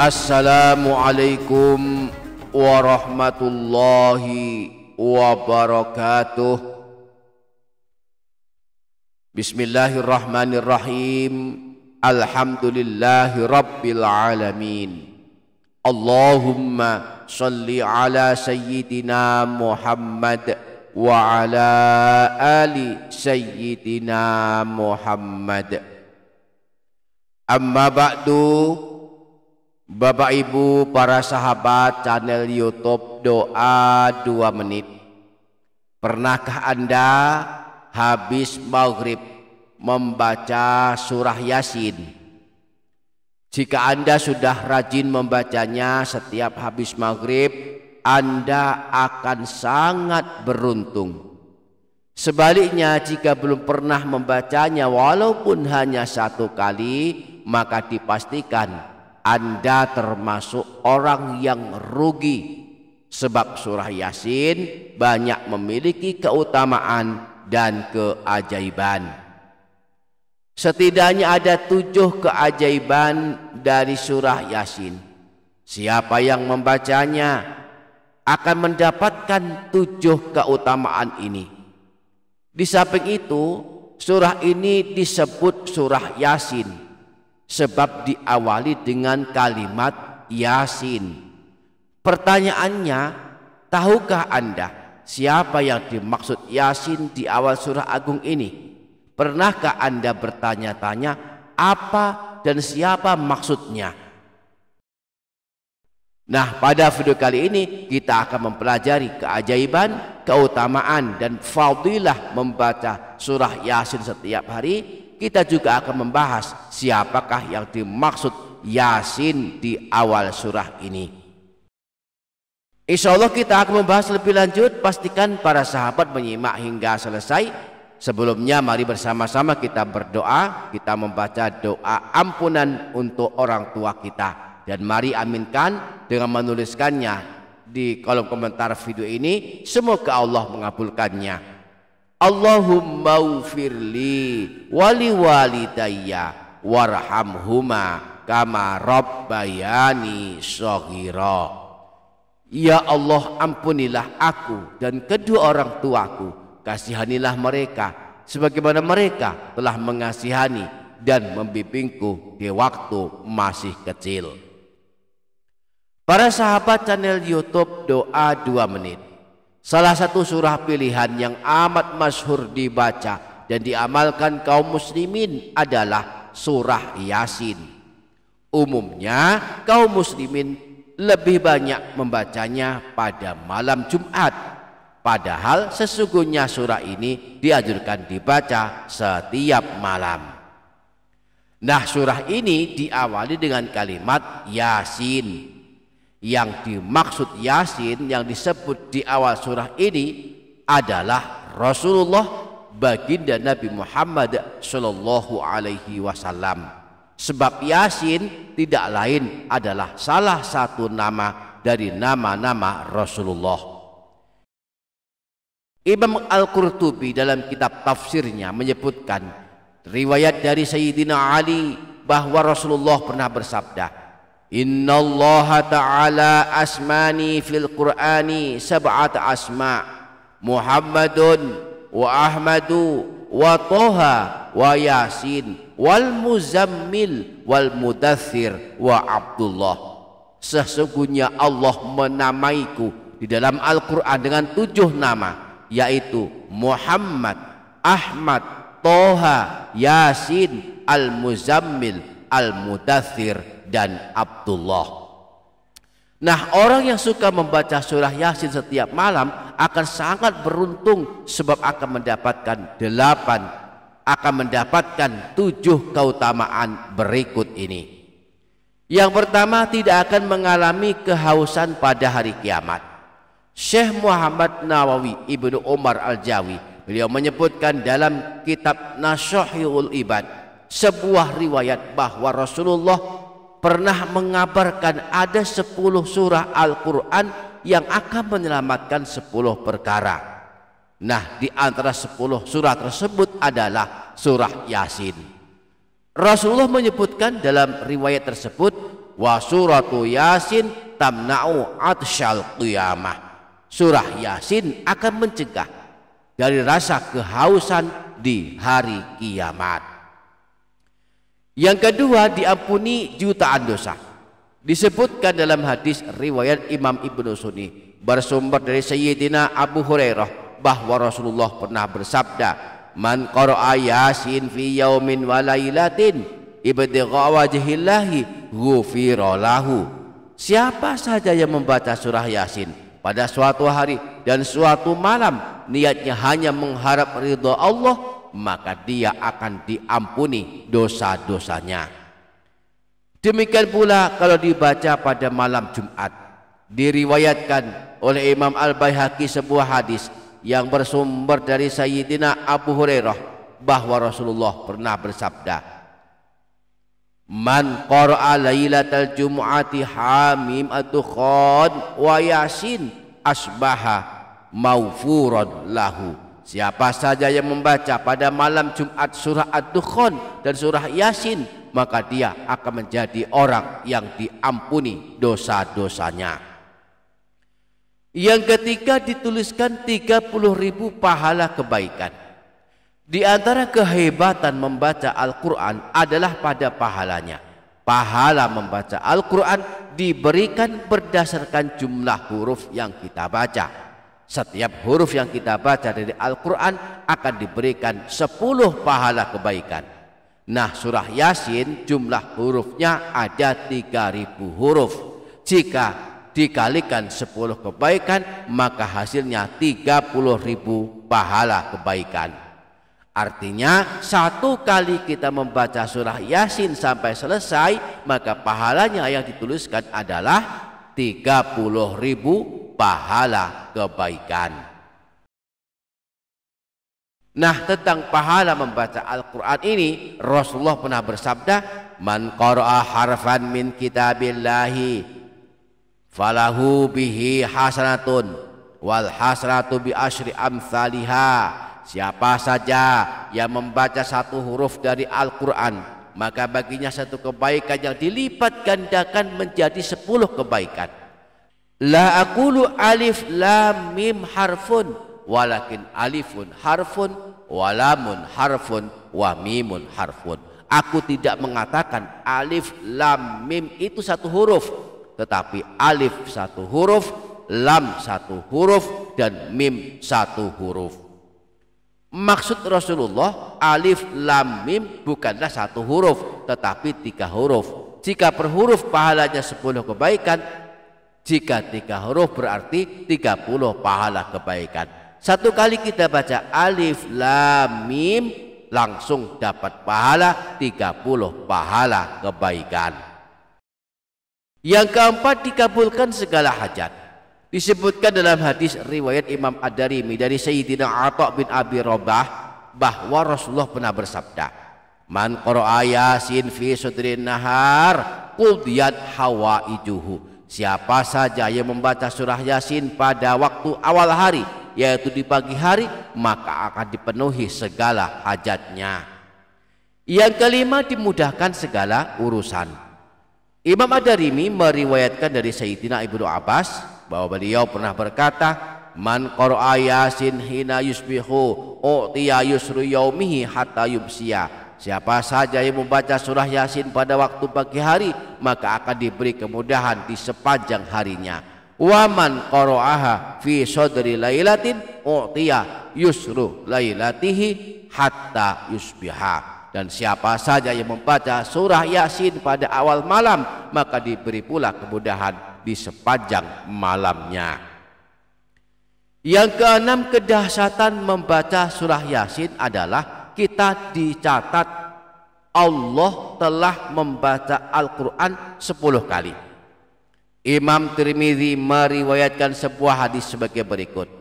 Assalamualaikum warahmatullahi wabarakatuh. Bismillahirrahmanirrahim. Alhamdulillahi rabbil alamin. Allahumma salli ala sayyidina Muhammad wa ala ali sayyidina Muhammad. Amma ba'du. Bapak Ibu para sahabat channel YouTube Doa 2 Menit. Pernahkah Anda habis maghrib membaca surah Yasin? Jika Anda sudah rajin membacanya setiap habis maghrib, Anda akan sangat beruntung. Sebaliknya, jika belum pernah membacanya walaupun hanya 1 kali, maka dipastikan Anda termasuk orang yang rugi, sebab surah Yasin banyak memiliki keutamaan dan keajaiban. Setidaknya ada 7 keajaiban dari surah Yasin. Siapa yang membacanya akan mendapatkan 7 keutamaan ini. Di samping itu, surah ini disebut surah Yasin sebab diawali dengan kalimat Yasin. Pertanyaannya, tahukah Anda siapa yang dimaksud Yasin di awal surah agung ini? Pernahkah Anda bertanya-tanya apa dan siapa maksudnya? Nah, pada video kali ini kita akan mempelajari keajaiban, keutamaan dan fadilah membaca surah Yasin setiap hari. Kita juga akan membahas siapakah yang dimaksud Yasin di awal surah ini. Insya Allah kita akan membahas lebih lanjut. Pastikan para sahabat menyimak hingga selesai. Sebelumnya mari bersama-sama kita berdoa. Kita membaca doa ampunan untuk orang tua kita. Dan mari aminkan dengan menuliskannya di kolom komentar video ini. Semoga Allah mengabulkannya. Allahumma ufirli wali walidayya warhamhuma kama rabbayani shaghira. Ya Allah, ampunilah aku dan kedua orang tuaku, kasihanilah mereka sebagaimana mereka telah mengasihani dan membimbingku di waktu masih kecil. Para sahabat channel YouTube Doa 2 Menit, salah satu surah pilihan yang amat masyhur dibaca dan diamalkan kaum muslimin adalah surah Yasin. Umumnya kaum muslimin lebih banyak membacanya pada malam Jumat, padahal sesungguhnya surah ini dianjurkan dibaca setiap malam. Nah, surah ini diawali dengan kalimat Yasin. Yang dimaksud Yasin yang disebut di awal surah ini adalah Rasulullah baginda Nabi Muhammad Shallallahu Alaihi Wasallam. Sebab Yasin tidak lain adalah salah satu nama dari nama-nama Rasulullah. Imam Al-Qurtubi dalam kitab tafsirnya menyebutkan riwayat dari Sayyidina Ali bahwa Rasulullah pernah bersabda, Inna Allah Ta'ala asmani fil Qur'ani sab'at asma' Muhammadun wa Ahmadu wa Toha wa Yasin wal Muzammil wal Mudaththir wa Abdullah. Sesungguhnya Allah menamaiku di dalam Al-Quran dengan 7 nama, yaitu Muhammad, Ahmad, Toha, Yasin, Al-Muzammil, Al-Mudaththir dan Abdullah. Nah, orang yang suka membaca surah Yasin setiap malam akan sangat beruntung sebab akan mendapatkan 7 keutamaan berikut ini. Yang pertama, tidak akan mengalami kehausan pada hari kiamat. Syekh Muhammad Nawawi Ibnu Umar Al-Jawi, beliau menyebutkan dalam kitab Nashihul Ibad sebuah riwayat bahwa Rasulullah pernah mengabarkan ada 10 surah Al-Quran yang akan menyelamatkan 10 perkara. Nah, di antara 10 surah tersebut adalah surah Yasin. Rasulullah menyebutkan dalam riwayat tersebut wa suratu Yasin tamna'u atsyal qiyamah. Surah Yasin akan mencegah dari rasa kehausan di hari kiamat. Yang kedua, diampuni jutaan dosa. Disebutkan dalam hadis riwayat Imam Ibnu Sunni bersumber dari Sayyidina Abu Hurairah bahwa Rasulullah pernah bersabda, man qara'a Yasin fi yaumin wa lailatin ibtigha wajhillahi ghufira lahu. Siapa saja yang membaca surah Yasin pada suatu hari dan suatu malam, niatnya hanya mengharap ridha Allah, maka dia akan diampuni dosa-dosanya. Demikian pula kalau dibaca pada malam Jumat. Diriwayatkan oleh Imam Al-Baihaqi sebuah hadis yang bersumber dari Sayyidina Abu Hurairah bahwa Rasulullah pernah bersabda, man qara'a lailatal jumu'ati hamim ad-dukhan wa Yasin asbaha maufuran lahu. Siapa saja yang membaca pada malam Jumat surah Ad-Dukhan dan surah Yasin, maka dia akan menjadi orang yang diampuni dosa-dosanya. Yang ketiga, dituliskan 30.000 pahala kebaikan. Di antara kehebatan membaca Al-Quran adalah pada pahalanya. Pahala membaca Al-Quran diberikan berdasarkan jumlah huruf yang kita baca. Setiap huruf yang kita baca dari Al-Quran akan diberikan 10 pahala kebaikan. Nah, surah Yasin jumlah hurufnya ada 3.000 huruf. Jika dikalikan 10 kebaikan, maka hasilnya 30.000 pahala kebaikan. Artinya satu kali kita membaca surah Yasin sampai selesai, maka pahalanya yang dituliskan adalah 30.000 pahala kebaikan. Nah, tentang pahala membaca Al-Quran ini, Rasulullah pernah bersabda, man qara'a harfan min kitabillahi falahu bihi hasanatun wal hasanatu bi asyri amsalihah. Siapa saja yang membaca satu huruf dari Al-Quran, maka baginya satu kebaikan yang dilipat gandakan menjadi 10 kebaikan. La aqulu alif lam mim harfun walakin alifun harfun wa lamun harfun wa mimun harfun. Aku tidak mengatakan alif lam mim itu satu huruf, tetapi alif satu huruf, lam satu huruf, dan mim satu huruf. Maksud Rasulullah, alif lam mim bukanlah satu huruf, tetapi 3 huruf. Jika per huruf pahalanya 10 kebaikan, jika 3 huruf berarti 30 pahala kebaikan. Satu kali kita baca alif lam mim, langsung dapat pahala 30 pahala kebaikan. Yang keempat, dikabulkan segala hajat. Disebutkan dalam hadis riwayat Imam Ad-Darimi dari Sayyidina Atha bin Abi Rabah bahwa Rasulullah pernah bersabda, man qara'a Yasin fi sudrin nahar qudiyat hawaijuhu. Siapa saja yang membaca surah Yasin pada waktu awal hari, yaitu di pagi hari, maka akan dipenuhi segala hajatnya. Yang kelima, dimudahkan segala urusan. Imam Ad-Darimi meriwayatkan dari Sayyidina Ibnu Abbas bahwa beliau pernah berkata, man qara'a Yasin hina yusbihu u'tiya yusru yaumihi hatta yubsiya. Siapa saja yang membaca surah Yasin pada waktu pagi hari, maka akan diberi kemudahan di sepanjang harinya. Wa man qara'aha fi sodri lailatin u'tiya yusru lailatihi hatta yusbiha. Dan siapa saja yang membaca surah Yasin pada awal malam, maka diberi pula kemudahan di sepanjang malamnya. Yang keenam, kedahsyatan membaca surah Yasin adalah kita dicatat Allah telah membaca Al-Quran 10 kali. Imam Tirmidzi meriwayatkan sebuah hadis sebagai berikut,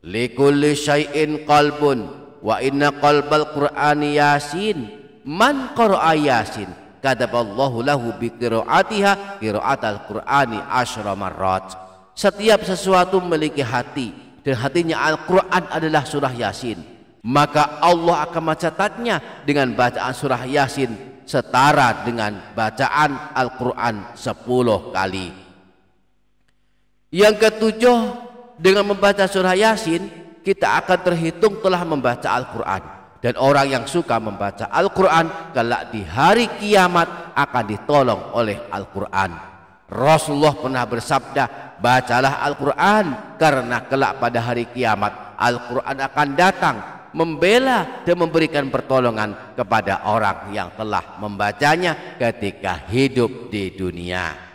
likulli syai'in qalbun wa inna qalbal Qur'ani Yasin man qara'a Yasin kataballahu lahu bi qiraatiha qiraatal Qur'ani asyra marrat. Setiap sesuatu memiliki hati, dan hatinya Al-Quran adalah surah Yasin, maka Allah akan mencatatnya dengan bacaan surah Yasin setara dengan bacaan Al-Quran 10 kali. Yang ketujuh, dengan membaca surah Yasin kita akan terhitung telah membaca Al-Quran. Dan orang yang suka membaca Al-Quran kelak di hari kiamat akan ditolong oleh Al-Quran. Rasulullah pernah bersabda, bacalah Al-Quran karena kelak pada hari kiamat Al-Quran akan datang membela dan memberikan pertolongan kepada orang yang telah membacanya ketika hidup di dunia.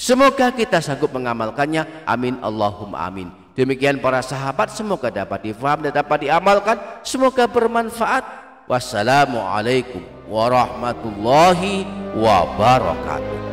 Semoga kita sanggup mengamalkannya. Amin Allahumma amin. Demikian para sahabat, semoga dapat difaham dan dapat diamalkan. Semoga bermanfaat. Wassalamualaikum warahmatullahi wabarakatuh.